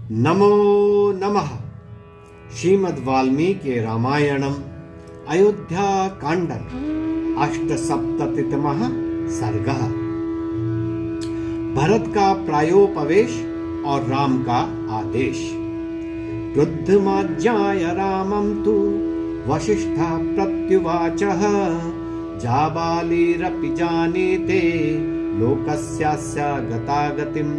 नमो नमः। श्रीमद् वाल्मीकि रामायणम अयोध्या कांडम अष्टसप्ततितमः सर्गः। भरत का प्रायोपवेश और राम का आदेश। क्रुद्धमाज्ञाय रामं तु वसिष्ठः प्रत्युवाचः जाबालिरपि जानीते लोकस्यास्य गतागतिम्।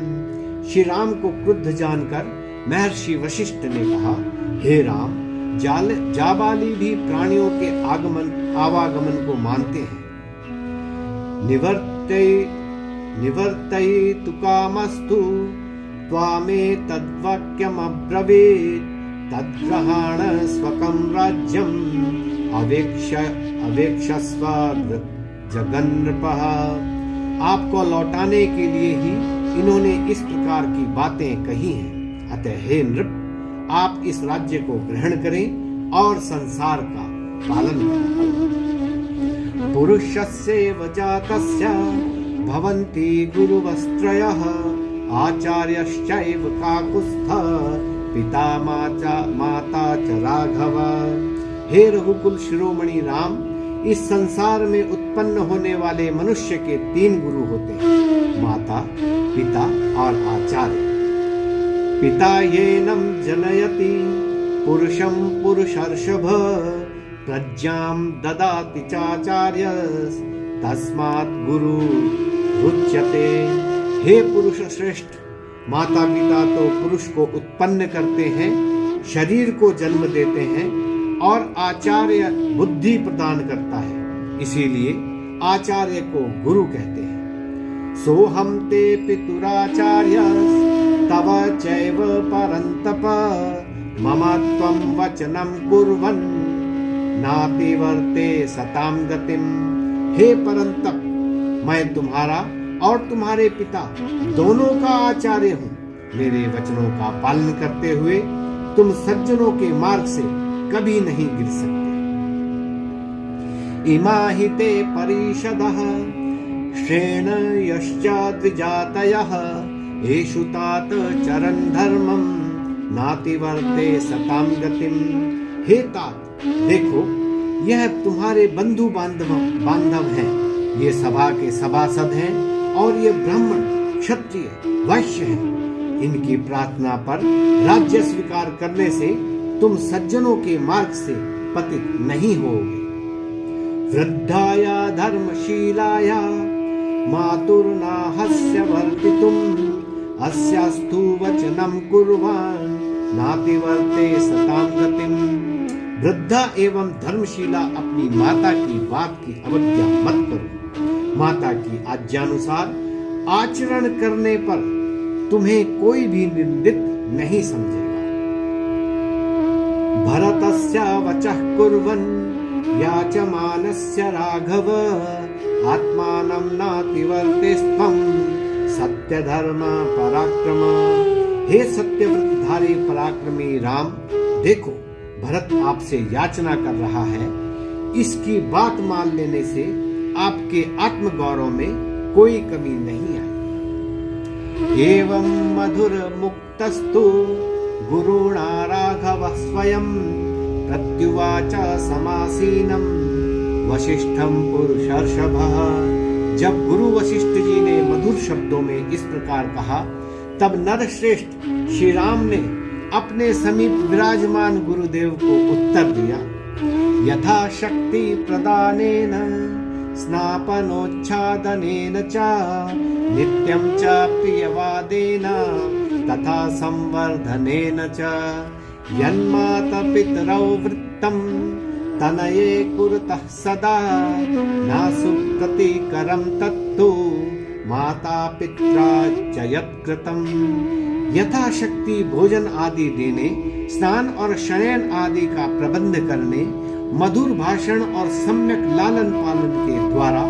श्री राम को क्रुद्ध जानकर महर्षि वशिष्ठ ने कहा, हे राम, जाबाली भी प्राणियों के आवागमन को मानते हैं। निवर्तय तु कामस्तु त्वामे तद्वाक्यमब्रवीत् तद्ग्रहाण स्वकं राज्यम् अवेक्षस्व जगन्नृपः। आपको लौटाने के लिए ही इन्होंने इस प्रकार की बातें कही हैं। अतः हे नृप, आप इस राज्य को ग्रहण करें और संसार का पालन करें। पुरुषस्यैव जातस्य भवन्ति गुरुवस्त्रयः आचार्यश्चैव काकुत्स्थः पिता माता च राघव। हे रघुकुल शिरोमणि राम, इस संसार में उत्पन्न होने वाले मनुष्य के 3 गुरु होते हैं, माता, पिता और आचार्य। पिता येनम जनयति पुरुषं पुरुषर्षभ प्रज्ञां ददाति चाचार्य तस्मात् गुरु रुच्यते। हे पुरुष श्रेष्ठ, माता पिता तो पुरुष को उत्पन्न करते हैं, शरीर को जन्म देते हैं और आचार्य बुद्धि प्रदान करता है, इसीलिए आचार्य को गुरु कहते हैं। सोहम ते पितुराचार्य तव चैव परन्तप मम त्वं वचनं कुर्वन् नातिवर्ते सतां गतिम्। हे परन्तप, मैं तुम्हारा और तुम्हारे पिता दोनों का आचार्य हूँ। मेरे वचनों का पालन करते हुए तुम सज्जनों के मार्ग से कभी नहीं गिर सकते। इमाहिते परिषदः श्रेणयश्च द्विजातयः येषु तात चरन् धर्मं नातिवर्ते सतां गतिम्। हे तात, देखो, यह तुम्हारे बंधु बांधव हैं। ये सभा के सभासद हैं और ये ब्राह्मण, क्षत्रिय, वैश्य हैं। इनकी प्रार्थना पर राज्य स्वीकार करने से तुम सज्जनों के मार्ग से पतित नहीं होगे। वृद्धाया धर्मशीलाया मातुर्नाहस्य वर्तितुम् अस्यास्तु वचनं कुर्वान् नातिवर्ते सतां गतिम्। वृद्धा एवं धर्मशीला अपनी माता की बात की अवज्ञा मत करो। माता की आज्ञानुसार आचरण करने पर तुम्हें कोई भी निंदित नहीं समझेगा। भरतस्य वचः कुर्वन् याचमानस्य राघव आत्मानं नातिवर्तेस्त्वं सत्यधर्म पराक्रम। हे सत्यव्रतधारी पराक्रमी राम, देखो, भरत आपसे याचना कर रहा है। इसकी बात मान लेने से आपके आत्मगौरव में कोई कमी नहीं आई। एवं मधुर मुक्तस्तु गुरुणा राघव स्वयं प्रत्युवाच समासीनं वसिष्ठं पुरुषर्षभः। जब गुरु वशिष्ठ जी ने मधुर शब्दों में इस प्रकार कहा, तब नरश्रेष्ठ श्री राम ने अपने समीप विराजमान गुरुदेव को उत्तर दिया, यथा शक्ति प्रदानेन स्नापनोच्छादनेन च नित्यं च प्रियवादेन तथा संवर्धनेन च यन्माता पितरौ वृत्तं तनये कुरुतः सदा न सुप्रतीकरं तत्तु माता पित्रा च यत्कृतं। यथाशक्ति भोजन आदि देने, स्नान और शयन आदि का प्रबंध करने, मधुर भाषण और सम्यक लालन पालन के द्वारा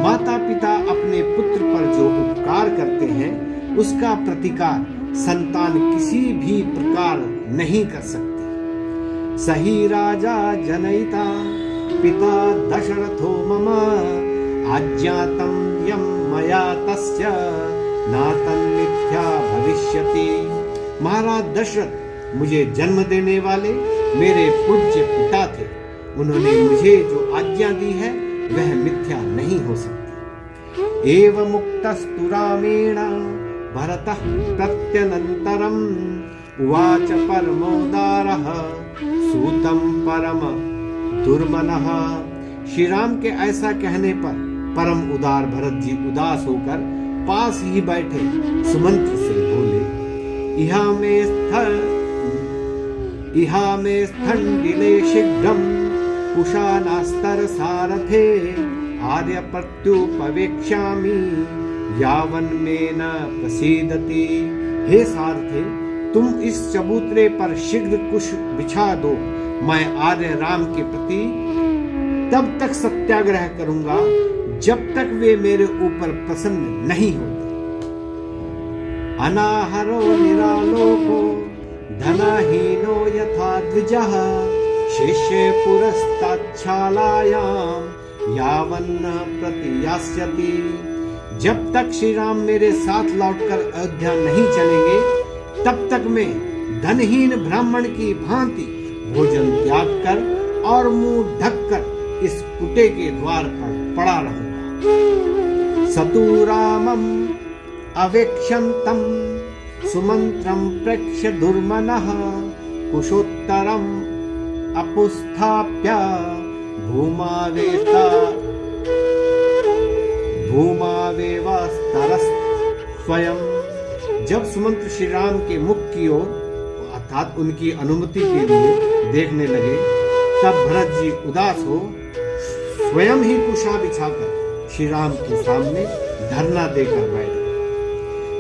माता पिता अपने पुत्र पर जो उपकार करते हैं, उसका प्रतिकार संतान किसी भी प्रकार नहीं कर सकते। सही राजा जनयिता पिता दशरथो मम आज्ञातं यं मया तस्य न तन्मिथ्या भविष्यति। महाराज दशरथ मुझे जन्म देने वाले मेरे पूज्य पिता थे। उन्होंने मुझे जो आज्ञा दी है वह मिथ्या नहीं हो सकती। एव मुक्तस्तु रामेण भरतः प्रत्यनन्तरम् उवाच परमोदारः सूतं परम दुर्मनः। श्री राम के ऐसा कहने पर परम उदार भरत जी उदास होकर पास ही बैठे सुमंत्र से बोले, इहा में स्थंडिले शीघ्रम कुशानास्तर सारथे आर्य प्रत्युपवेक्ष्यामि यावन में न प्रसीदति। हे सारथे, तुम इस चबूतरे पर शीघ्र कुश बिछा दो। मैं आर्य राम के प्रति तब तक सत्याग्रह करूंगा जब तक वे मेरे ऊपर प्रसन्न नहीं होते। अनाहरो निरालोको धनहीनो यथा द्विजः शिष्ये पुरस्ताच्छालायां यावन्न प्रतियास्यति। जब तक श्री राम मेरे साथ लौटकर अयोध्या नहीं चलेंगे तब तक मैं धनहीन ब्राह्मण की भांति भोजन त्याग कर और मुंह ढककर इस कुटे के द्वार पर पड़ा रहूंगा। सतु रामम अवेक्ष्यन्तं सुमंत्रं प्रेक्ष्य दुर्मनः कुशोत्तरम अपुस्थाप्य भूमावेवास्तरस् स्वयं। जब सुमंत्र श्री राम के मुख की ओर अर्थात उनकी अनुमति के लिए देखने लगे तब भरत जी उदास हो स्वयं ही कुशा बिछाकर श्री राम के सामने धरना देकर बैठ गए।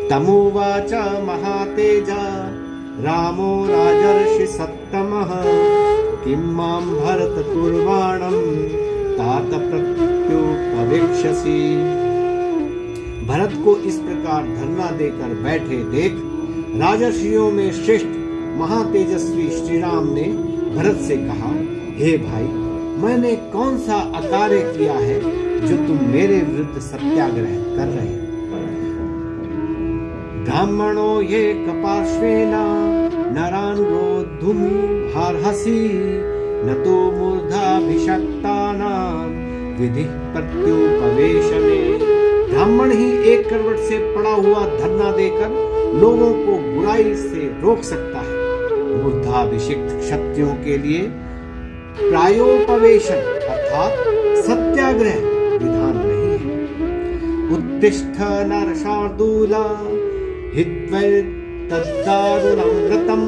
तमुवाच महातेजा रामो राजर्षि सत्तमः किं मां भरत कुर्वाणं तात प्रत्युपवेक्ष्यसि। भरत को इस प्रकार धरना देकर बैठे देख राजर्षियों में श्रेष्ठ महातेजस्वी श्री राम ने भरत से कहा, हे भाई, मैंने कौन सा अकार्य किया है जो तुम मेरे विरुद्ध सत्याग्रह कर रहे हो। ब्राह्मणो ये कपार्श्वेन नरान् रोद्धुं हार्हसि न तो मूर्धाभिषक्तानां विधिः प्रत्युपवेशने। ब्राह्मण ही एक करवट से पड़ा हुआ धरना देकर लोगों को बुराई से रोक सकता है। मूर्धाभिषिक्त क्षत्रियों के लिए प्रायोपवेशन अर्थात सत्याग्रह विधान नहीं है। उत्तिष्ठ नरशार्दूला हित्वा तद्दारुणं व्रतं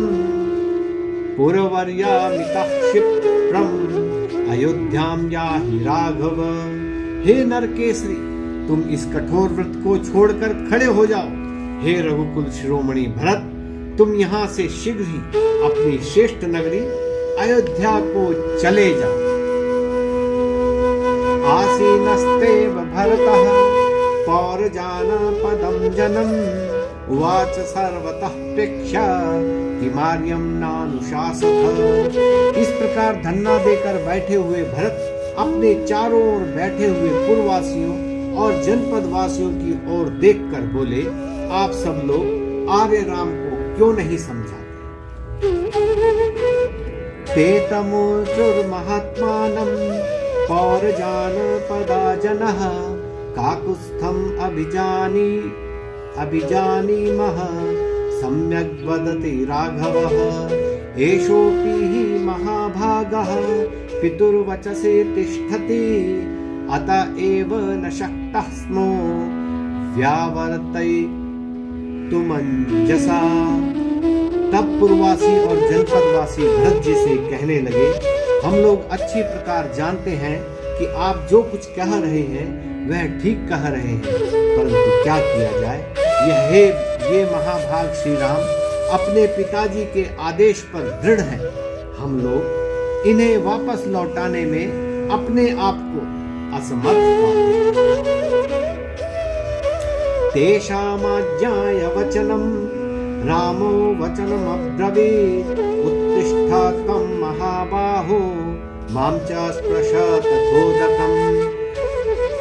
पुरवर्यामितः क्षिप्रम् अयोध्यां याहि राघव। हे नरकेसरी, तुम इस कठोर व्रत को छोड़कर खड़े हो जाओ। हे रघुकुल शिरोमणि भरत, तुम यहाँ से शीघ्र ही अपनी श्रेष्ठ नगरी अयोध्या को चले जाओ। आसीनस्तेव भरतः पौरजानपदं जनम् उवाच सर्वतः प्रेक्ष्य किमार्यं नानुशासथ। इस प्रकार धरना देकर बैठे हुए भरत अपने चारों ओर बैठे हुए पुरवासियों और जनपद वासियों की ओर देखकर बोले, आप सब लोग आर्य राम को क्यों नहीं समझाते। तेतमुचुर्महात्मानं पौरजानपदा जनः काकुत्स्थम् अभिजानीमः सम्यग् वदति राघवः एषोऽपि हि महाभागः पितुर्वचसे तिष्ठति अत एव न शक्तः स्मो व्यावर्तयितुमञ्जसा। तब पुरवासी और जनपदवासी भरत जी से कहने लगे, हम लोग अच्छी प्रकार जानते हैं कि आप जो कुछ कह रहे हैं वह ठीक कह रहे हैं, परंतु क्या किया जाए। ये महाभाग श्री राम अपने पिताजी के आदेश पर दृढ़ हैं। हम लोग इन्हें वापस लौटाने में अपने आप को असमर्थ पाते। तेषामाज्ञाय वचनं रामो वचनमब्रवीत् उत्तिष्ठ त्वं महाबाहो मां च स्पृश तथोदकम्।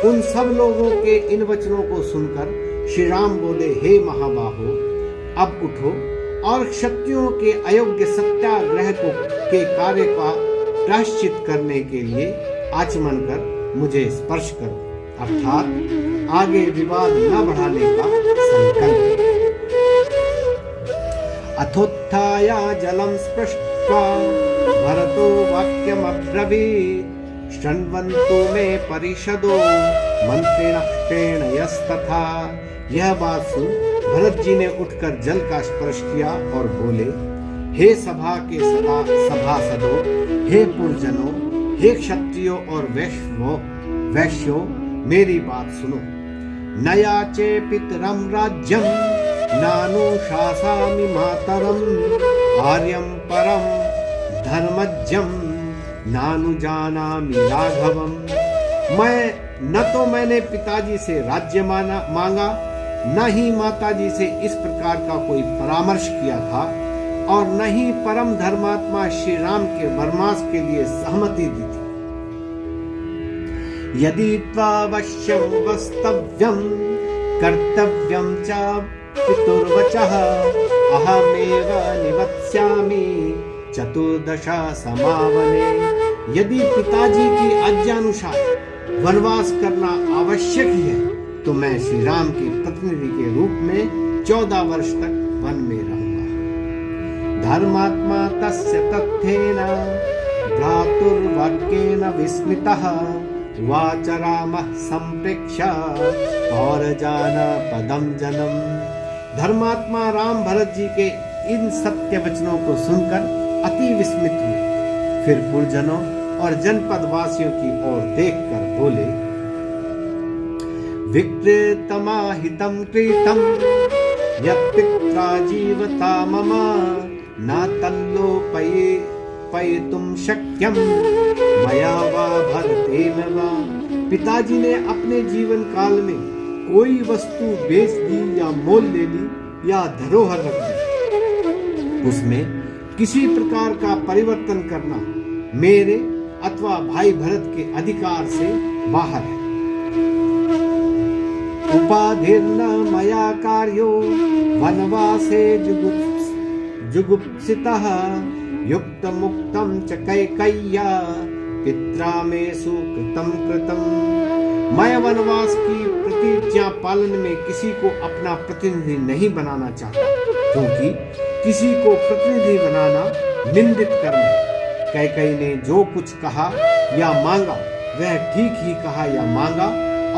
उन सब लोगों के इन वचनों को सुनकर श्री राम बोले, हे महाबाहो, अब उठो और क्षत्रियों के अयोग्य सत्याग्रह के कार्य का प्रायश्चित करने के लिए आचमन कर मुझे स्पर्श करो, अर्थात आगे विवाद न बढ़ाने का संकल्प। अथोत्थाय जलम स्पृष्ट्वा भरतो वाक्यम अब्रवीत्, शृण्वन्तु मे परिषदो मंत्रिणक्षेण यस्तथा। यह बात सुन भरत जी ने उठकर जल का स्पर्श किया और बोले, हे सभा के सभासदों, हे पुरजनों, हे क्षत्रियों और वैश्यों, मेरी बात सुनो। नयाचे पितरम राज्यम नानुशासामि मातरम, आर्यम परम धर्मज्ञम नानु जानामि राघवम। मैंने पिताजी से राज्य मांगा, न ही माताजी से इस प्रकार का कोई परामर्श किया था, और न ही परम धर्मात्मा श्री राम के वनवास के लिए सहमति दी थी। यदि त्वावश्यं वस्तव्यं कर्तव्यं च पितुर्वचः, अहमेव निवत्स्यामि चतुर्दशा समावने। यदि पिताजी की आज्ञानुसार वनवास करना आवश्यक ही है, तो मैं श्री राम के प्रतिनिधि के रूप में 14 वर्ष तक वन में रहूंगा। धर्मात्मा तस्य तथ्येन भ्रातुर्वाक्येन विस्मितः, वाच रामः संप्रेक्ष्य पौरजान पदम जनम। धर्मात्मा राम भरत जी के इन सत्य वचनों को सुनकर अति विस्मित हुए। फिर पुरजनों और जनपद वासियों की ओर देखकर बोले, विकृतमाहितं कृतं यत्पित्रा जीवता मम, न तल्लोपयितुं शक्यं मया वा भरतेन वा। पिताजी ने अपने जीवन काल में कोई वस्तु बेच दी या मोल ले ली या धरोहर रख दी, उसमें किसी प्रकार का परिवर्तन करना मेरे अथवा भाई भरत के अधिकार से बाहर है। उपाधिर्न मया कार्यो वनवासे जुगुप्सितः, युक्त मुक्तम च कैकय्या पित्रा मे सुकृतं कृतं। मैं वनवास की प्रतिज्ञा पालन में किसी को अपना प्रतिनिधि नहीं बनाना चाहता, क्योंकि किसी को प्रतिनिधि बनाना निंदित कर्म है। कैकेयी ने जो कुछ कहा या मांगा वह ठीक ही कहा या मांगा,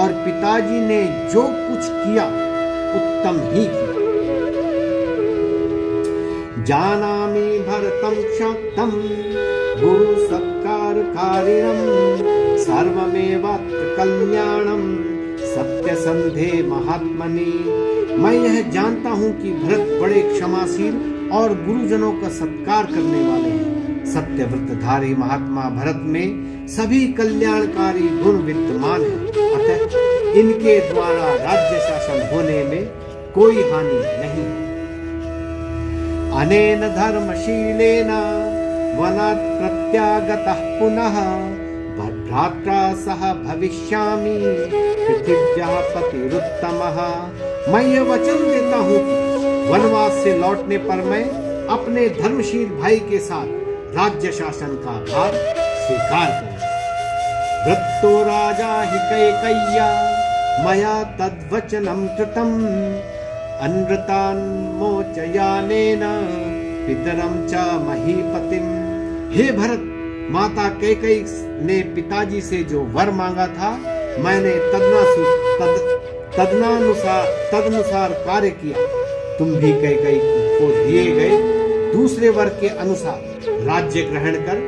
और पिताजी ने जो कुछ किया उत्तम ही किया। जानामि भरतं क्षात्रं गुरु सत्कार कारिणं, सर्वमेवात्र कल्याणं सत्यसंधे महात्मनि। मैं यह जानता हूँ कि भरत बड़े क्षमाशील और गुरुजनों का सत्कार करने वाले हैं। सत्यव्रतधारी महात्मा भरत में सभी कल्याणकारी गुण विद्यमान हैं, अतः इनके द्वारा राज्य शासन होने में कोई हानि नहीं। अनेन धर्मशीलेन वनात् प्रत्यागतः पुनः, भ्रात्रा सह भविष्यामि पृथिव्याः पतिरुत्तमः। मैं यह वचन देता हूँ कि वनवास से लौटने पर मैं अपने धर्मशील भाई के साथ राज्य शासन का भार स्वीकार करूंगा। वृत्तो राजा हि कैकेय्या मया तद्वचनं कृतं, अनृतान् मोचयानेन पितरं च महीपतिम्। हे भरत, माता कैकेयी ने पिताजी से जो वर मांगा था, मैंने तदनुसार कार्य किया। तुम भी कैकेयी को दिए गए दूसरे वर के अनुसार राज्य ग्रहण कर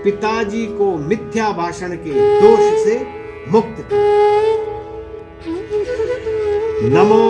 पिताजी को मिथ्या भाषण के दोष से मुक्त कर। नमो